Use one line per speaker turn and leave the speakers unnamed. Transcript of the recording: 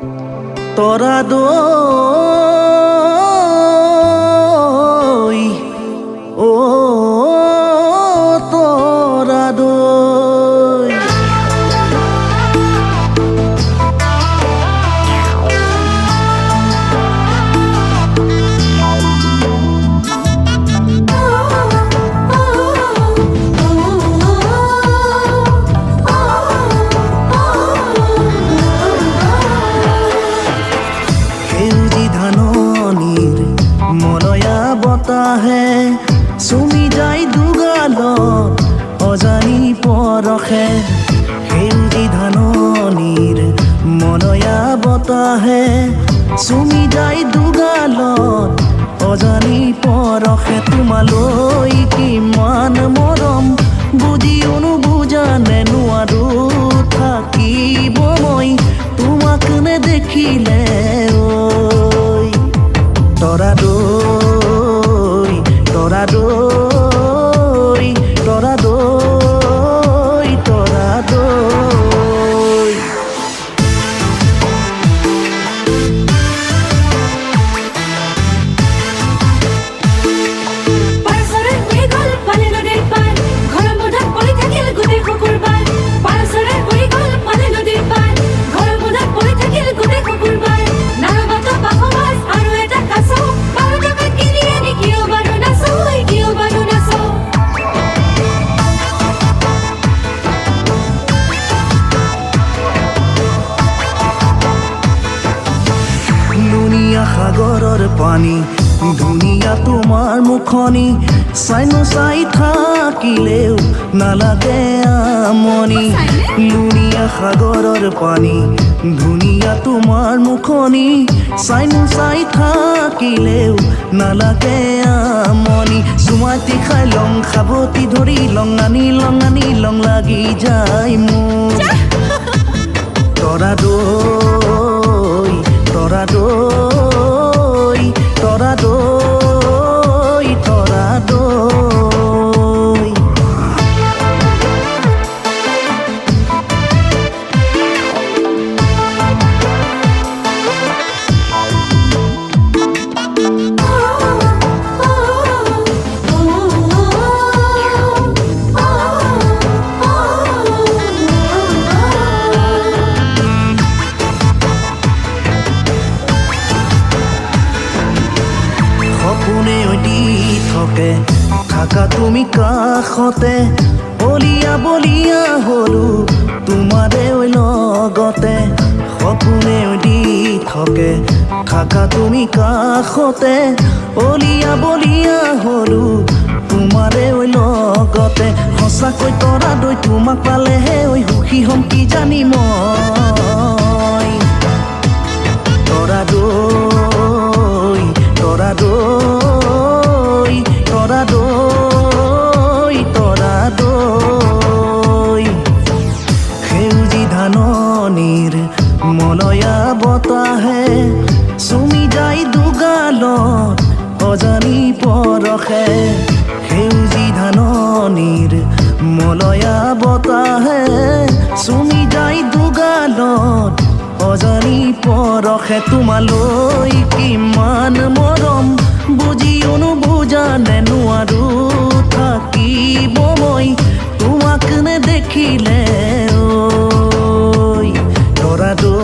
তৰা দৈ ও তৰা দৈ বতাহে চুমি যায় দুগালত অজানি পৰখে সেউজী ধাননিৰ মলয়া বতাহে চুমি যায় দুগালত অজানি পৰখে তোমালৈ কিমান মৰম বুজিও নুবুজা নে নোৱাৰো থাকিব মই তোমাক নেদেখিলে ঐ তৰা দৈ তৰা দৈ তৰা দৈ তৰা দৈ সাগৰৰ পানী ধুনীয়া তোমাৰ মুখনি চাইনো চাই থাকিলেও নালাগে আমনি লুনিয়া সাগৰৰ পানী ধুনীয়া তোমাৰ মুখনি চাইনো চাই থাকিলেও নালাগে আমনি চুমাতি খাই লং খাবতি ধৰি লঙানি লং লাগি যায় মোৰ তৰা দৈ তৰা দৈ তৰা দৈ তৰা দৈ থাকা তুমি কাষতে বলিয়া বলিয়া হলো তোমাৰে লগতে সপোনে দি থাকে থাকা তুমি কাষতে বলিয়া বলিয়া হলো তোমাৰে লগতে সঁচাকৈ তৰা দৈ তোমাক পালেহে ঐ সুখী হ'ম কি জানি মই তৰা দৈ তৰা দৈ তৰা দৈ তৰা দৈ সেউজী ধাননিৰ মলয়া বতাহে চুমি যায় দুগালত অজানি পৰখে সেউজী ধাননিৰ মলয়া বতাহে চুমি যায় দুগালত অজানি পৰখে তোমালৈ কিমান মৰম বুজিও নুবুজা নে নোৱাৰো থাকিব মই তোমাক নেদেখিলে ঐ তৰা দৈ